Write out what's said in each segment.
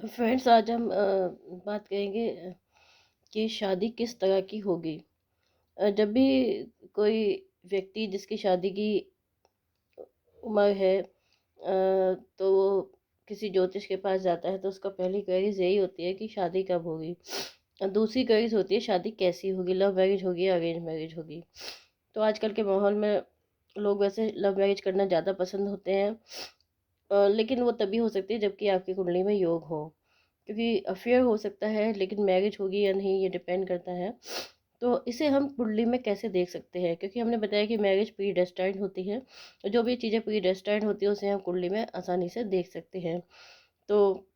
Friends, आज हम बात करेंगे कि शादी किस तरह की होगी। जब भी कोई व्यक्ति जिसकी शादी की उम्र है तो वो किसी ज्योतिष के पास जाता है तो उसका पहली क्वेरीज यही होती है कि शादी कब होगी। दूसरी क्वेरीज होती है शादी कैसी होगी, लव मैरिज होगी या अरेंज मैरिज होगी। तो आजकल के माहौल में लोग वैसे लव मैरिज करना ज़्यादा पसंद होते हैं, लेकिन वो तभी हो सकती है जबकि आपकी कुंडली में योग हो। क्योंकि अफेयर हो सकता है लेकिन मैरिज होगी या नहीं ये डिपेंड करता है। तो इसे हम कुंडली में कैसे देख सकते हैं, क्योंकि हमने बताया कि मैरिज प्री डेस्टाइन्ड होती है। तो जो भी चीज़ें प्री डेस्टाइन्ड होती है उसे हम कुंडली में आसानी से देख सकते हैं। तो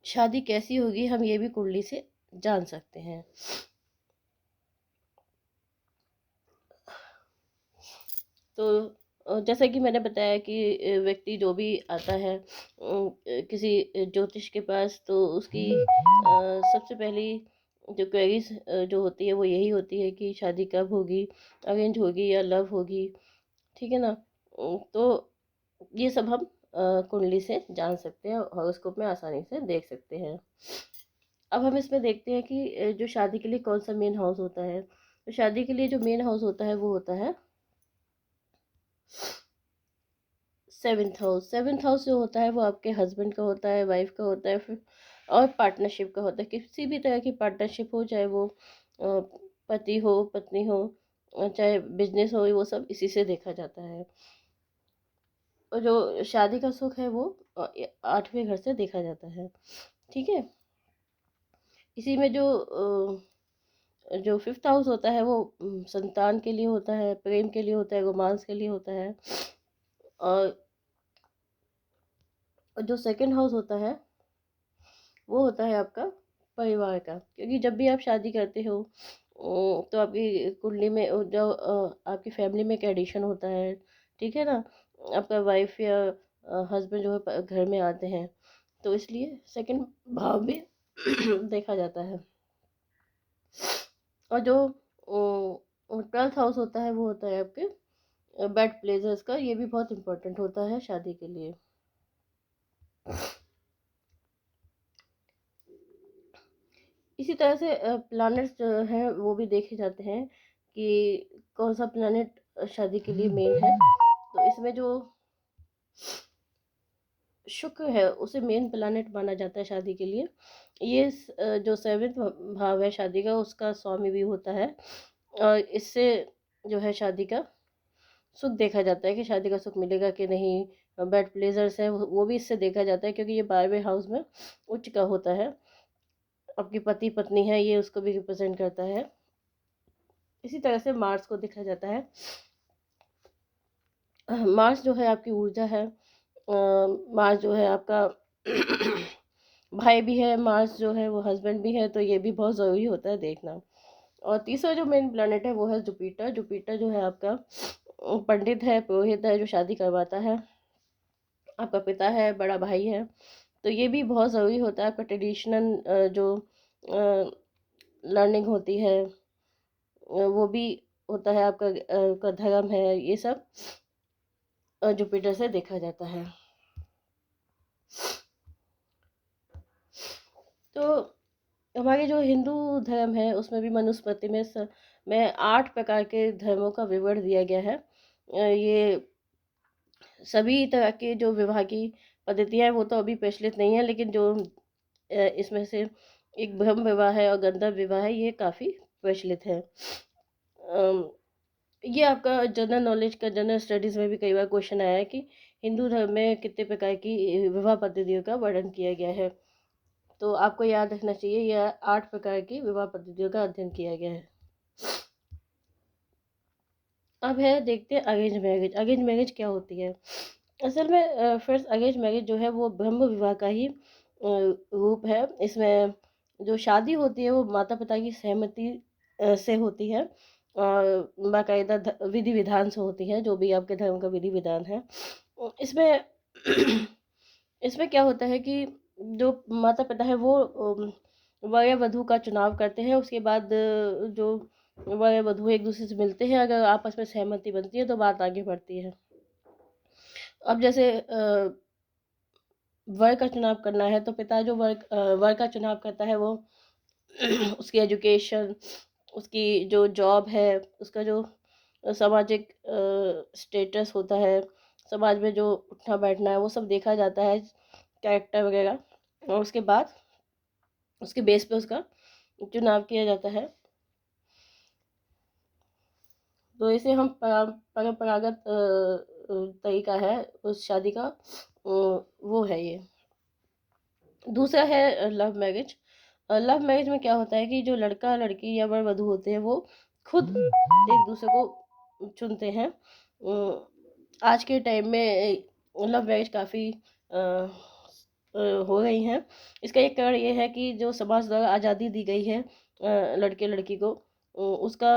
शादी कैसी होगी हम ये भी कुंडली से जान सकते हैं। तो जैसा कि मैंने बताया कि व्यक्ति जो भी आता है किसी ज्योतिष के पास, तो उसकी सबसे पहली जो क्वेरीज जो होती है वो यही होती है कि शादी कब होगी, अरेंज होगी या लव होगी। ठीक है ना। तो ये सब हम कुंडली से जान सकते हैं, हॉरोस्कोप में आसानी से देख सकते हैं। अब हम इसमें देखते हैं कि जो शादी के लिए कौन सा मेन हाउस होता है। तो शादी के लिए जो मेन हाउस होता है वो होता है सेवेंथ हाउस। सेवेंथ हाउस जो होता है वो आपके हस्बैंड का होता है, वाइफ का होता है, फिर और पार्टनरशिप का होता है। किसी भी तरह की पार्टनरशिप हो, चाहे वो अ, पति हो, पत्नी हो, चाहे बिजनेस हो, वो सब इसी से देखा जाता है। और जो शादी का सुख है वो आठवें घर से देखा जाता है। ठीक है। इसी में जो फिफ्थ हाउस होता है वो संतान के लिए होता है, प्रेम के लिए होता है, रोमांस के लिए होता है। और जो सेकंड हाउस होता है वो होता है आपका परिवार का। क्योंकि जब भी आप शादी करते हो तो आपकी कुंडली में जो आपकी फैमिली में एक एडिशन होता है। ठीक है ना। आपका वाइफ या हस्बैंड जो है घर में आते हैं, तो इसलिए सेकंड भाव भी देखा जाता है। और जो ट्वेल्थ हाउस होता है वो होता है आपके बेड प्लेसेस का। ये भी बहुत इंपॉर्टेंट होता है शादी के लिए। इसी तरह से प्लैनेट्स जो हैं वो भी देखे जाते हैं कि कौन सा प्लैनेट शादी के लिए मेन है। तो इसमें जो शुक्र है उसे मेन प्लैनेट माना जाता है शादी के लिए। ये जो सेवेंथ भाव है शादी का उसका स्वामी भी होता है। और इससे जो है शादी का सुख देखा जाता है कि शादी का सुख मिलेगा कि नहीं। बेड प्लेजर्स है वो भी इससे देखा जाता है, क्योंकि ये 12वें हाउस में उच्च का होता है। आपकी पति पत्नी है ये उसको भी रिप्रेजेंट करता है। इसी तरह से मार्स को देखा जाता है। मार्स जो है आपकी ऊर्जा है। मार्स जो है आपका भाई भी है, मार्स जो है वो हस्बैंड भी है। तो ये भी बहुत ज़रूरी होता है देखना। और तीसरा जो मेन प्लैनेट है वो है जुपिटर। जुपिटर जो है आपका पंडित है, पुरोहित है, जो शादी करवाता है, आपका पिता है, बड़ा भाई है। तो ये भी बहुत ज़रूरी होता है। आपका ट्रेडिशनल जो लर्निंग होती है वो भी होता है। आपका का धर्म है, ये सब जुपिटर से देखा जाता है। तो हमारे जो हिंदू धर्म है उसमें भी मनुस्मृति में 8 प्रकार के धर्मों का विवरण दिया गया है। ये सभी तरह के जो विवाह की पद्धतियाँ हैं वो तो अभी प्रचलित नहीं है, लेकिन जो इसमें से एक ब्रह्म विवाह है और गंधर्व विवाह है, ये काफ़ी प्रचलित है। अम, ये आपका जनरल नॉलेज का, जनरल स्टडीज़ में भी कई बार क्वेश्चन आया है कि हिंदू धर्म में कितने प्रकार की विवाह पद्धतियों का वर्णन किया गया है। तो आपको याद रखना चाहिए यह 8 प्रकार की विवाह पद्धतियों का अध्ययन किया गया है। अब है देखते हैं अरेंज मैरिज। अरेंज मैरिज क्या होती है। असल में फर्स्ट अरेंज मैरिज जो है वो ब्रह्म विवाह का ही रूप है। इसमें जो शादी होती है वो माता पिता की सहमति से होती है और बाकायदा विधि विधान से होती है, जो भी आपके धर्म का विधि विधान है। इसमें इसमें क्या होता है कि जो माता पिता है वो वर या वधू का चुनाव करते हैं। उसके बाद जो वर या वधू एक दूसरे से मिलते हैं, अगर आपस में सहमति बनती है तो बात आगे बढ़ती है। अब जैसे वर का चुनाव करना है तो पिता जो वर का चुनाव करता है वो उसकी एजुकेशन, उसकी जो जॉब है, उसका जो सामाजिक स्टेटस होता है, समाज में जो उठना बैठना है, वो सब देखा जाता है, कैरेक्टर वगैरह, और उसके बाद उसके बेस पे उसका चुनाव किया जाता है। तो इसे हम परंपरागत तरीका है उस शादी का, वो है ये। दूसरा है लव मैरिज। लव मैरिज में क्या होता है कि जो लड़का लड़की या वर वधू होते हैं वो खुद एक दूसरे को चुनते हैं। आज के टाइम में लव मैरिज काफ़ी हो गई हैं। इसका एक कारण ये है कि जो समाज द्वारा आज़ादी दी गई है लड़के लड़की को, उसका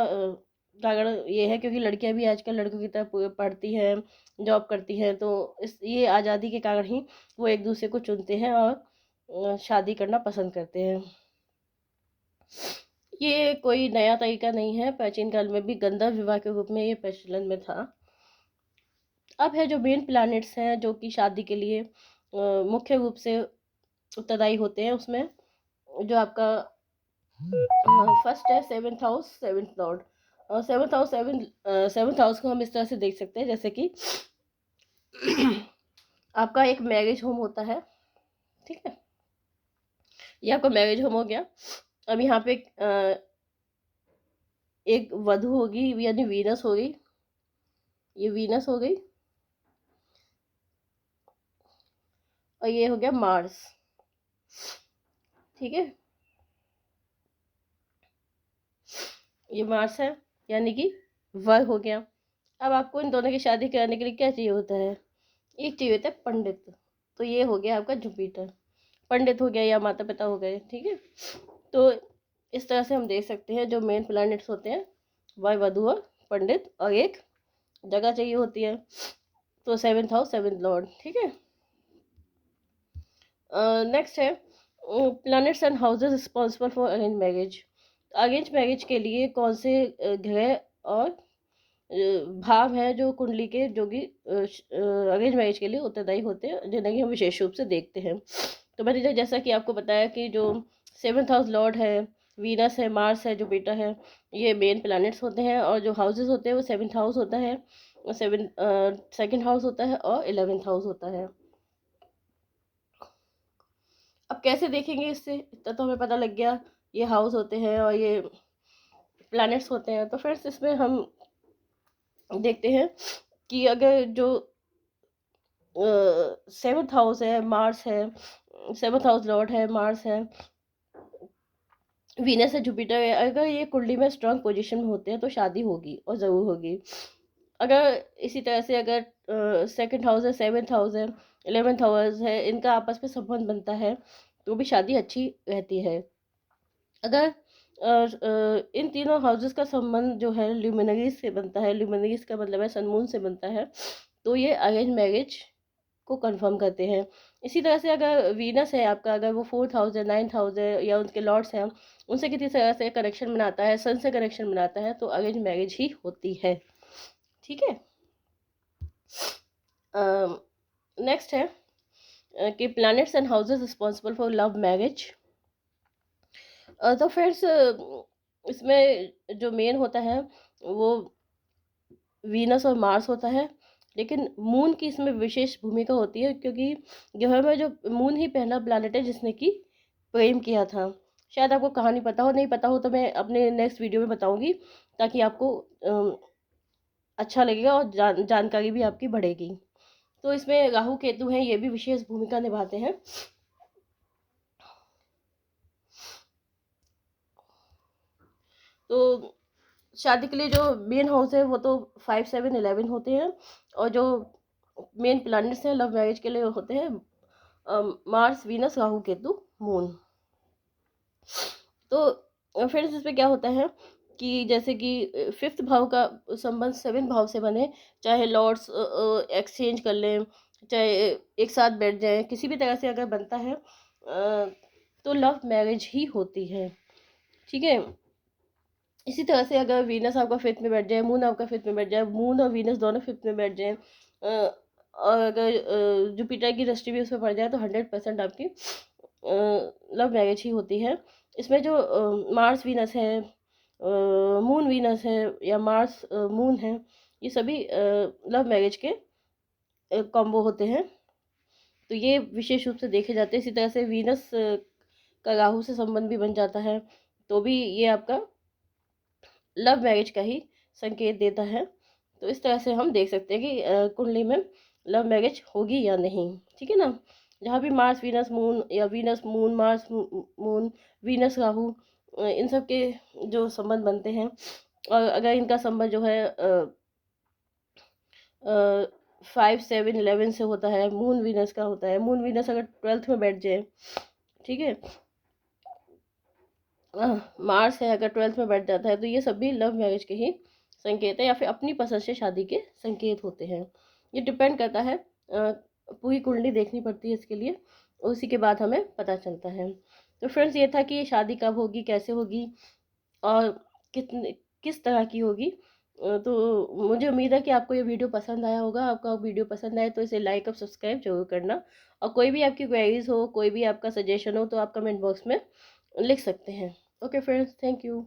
कारण ये है क्योंकि लड़कियां भी आजकल लड़कों की तरह पढ़ती हैं, जॉब करती हैं, तो इस ये आज़ादी के कारण ही वो एक दूसरे को चुनते हैं और शादी करना पसंद करते हैं। ये कोई नया तरीका नहीं है, प्राचीन काल में भी गंधर्व विवाह के रूप में ये प्रचलन में था। अब है जो मेन प्लैनेट्स हैं जो कि शादी के लिए मुख्य रूप से उत्तरदायी होते हैं, उसमें जो आपका फर्स्ट है सेवन्थ हाउस, सेवन्थ लॉर्ड। और सेवन्थ हाउस को हम इस तरह से देख सकते हैं जैसे कि आपका एक मैरिज होम होता है, ठीक है, ये आपका मैरिज होम हो गया। अब यहाँ पे एक वधु होगी यानी वीनस हो गई, ये वीनस हो गई, और ये हो गया मार्स, ठीक है, ये मार्स है, यानी कि वर हो गया। अब आपको इन दोनों की शादी कराने के लिए क्या चाहिए होता है? एक चाहिए होता है पंडित, तो ये हो गया आपका जुपिटर, पंडित हो गया या माता पिता हो गए, ठीक है। तो इस तरह से हम देख सकते हैं जो मेन प्लैनेट्स होते हैं, वर वधु और पंडित, और एक जगह चाहिए होती है, तो सेवन्थ हाउस सेवन्थ लॉर्ड, ठीक है। नेक्स्ट है planets and houses responsible for arrange marriage. Arrange marriage के लिए कौन से ग्रह और भाव हैं जो कुंडली के जो कि अरेंज मैरिज के लिए उत्तरदायी होते हैं, जिन्हें कि हम विशेष रूप से देखते हैं। तो मैंने जैसा कि आपको बताया कि जो सेवन्थ हाउस लॉर्ड है, वीनस है, मार्स है, जुपिटर है, ये मेन प्लैनेट्स होते हैं, और जो हाउसेस होते हैं वो सेवन्थ हाउस होता है, सेकंड हाउस होता है, और 11th हाउस होता है। अब कैसे देखेंगे, इससे इतना तो हमें पता लग गया, ये हाउस होते हैं और ये प्लैनेट्स होते हैं। तो फ्रेंड्स इसमें हम देखते हैं कि अगर जो सेवन्थ हाउस है, मार्स है, सेवन्थ हाउस लॉर्ड है, मार्स है, वीनस है, जुपिटर है, अगर ये कुंडली में स्ट्रांग पोजीशन में होते हैं तो शादी होगी और ज़रूर होगी। अगर इसी तरह से अगर सेकंड हाउस है, सेवन्थ हाउस है, 11th हाउस है, इनका आपस में संबंध बनता है तो भी शादी अच्छी रहती है। अगर इन तीनों हाउसेस का संबंध जो है ल्यूमिनरीज से बनता है, ल्यूमिनरीज का मतलब है सन मून से बनता है, तो ये अरेंज मैरिज को कंफर्म करते हैं। इसी तरह से अगर वीनस है आपका, अगर वो 4th हाउस है, 9th हाउस है, या उनके लॉर्ड्स हैं, उनसे किसी तरह से कनेक्शन बनाता है, सन से कनेक्शन बनाता है, तो अरेंज मैरिज ही होती है, ठीक है। नेक्स्ट है कि planets and houses responsible for love marriage. तो फ्रेंड्स इसमें जो मेन होता है वो वीनस और मार्स होता है, लेकिन मून की इसमें विशेष भूमिका होती है, क्योंकि ग्रह में जो मून ही पहला प्लैनेट है जिसने कि प्रेम किया था। शायद आपको कहानी पता हो, नहीं पता हो तो मैं अपने नेक्स्ट वीडियो में बताऊंगी, ताकि आपको अच्छा लगेगा और जानकारी भी आपकी बढ़ेगी। तो इसमें राहु केतु हैं, ये भी विशेष भूमिका निभाते हैं। तो शादी के लिए जो मेन हाउस है वो तो 5, 7, 11 होते हैं, और जो मेन प्लैनेट्स हैं लव मैरिज के लिए होते हैं Mars, Venus, Rahu, Ketu, moon. तो फिर इसमें क्या होता है कि जैसे कि 5th भाव का संबंध 7th भाव से बने, चाहे लॉर्ड्स एक्सचेंज कर लें, चाहे एक साथ बैठ जाएं, किसी भी तरह से अगर बनता है तो लव मैरिज ही होती है, ठीक है। इसी तरह से अगर वीनस आपका 5th में बैठ जाए, मून आपका 5th में बैठ जाए, मून और वीनस दोनों 5th में बैठ जाए, और अगर जुपिटर की दृष्टि भी उसमें पड़ जाए तो 100% आपकी लव मैरिज ही होती है। इसमें जो मार्स वीनस है, मून वीनस है, या मार्स मून है, ये सभी लव मैरिज के कॉम्बो होते हैं। तो ये विशेष रूप से देखे जाते हैं। इसी तरह से वीनस का राहु से संबंध भी बन जाता है, तो भी ये आपका लव मैरिज का ही संकेत देता है। तो इस तरह से हम देख सकते हैं कि कुंडली में लव मैरिज होगी या नहीं, ठीक है ना। जहाँ भी मार्स वीनस मून, या Venus moon Mars moon Venus Rahu, इन सब के जो संबंध बनते हैं, और अगर इनका संबंध जो है 5, 7, 11 से होता है, मून वीनस का होता है, मून वीनस अगर 12th में बैठ जाए, ठीक है, मार्स है अगर 12th में बैठ जाता है, तो ये सब भी लव मैरिज के ही संकेत है, या फिर अपनी पसंद से शादी के संकेत होते हैं। ये डिपेंड करता है, पूरी कुंडली देखनी पड़ती है इसके लिए, उसी के बाद हमें पता चलता है। तो फ्रेंड्स, ये था कि ये शादी कब होगी, कैसे होगी, और कितने किस तरह की होगी। तो मुझे उम्मीद है कि आपको ये वीडियो पसंद आया होगा। आपका वीडियो पसंद आए तो इसे लाइक और सब्सक्राइब जरूर करना, और कोई भी आपकी क्वेरीज हो, कोई भी आपका सजेशन हो, तो आप कमेंट बॉक्स में लिख सकते हैं। Okay friends, thank you.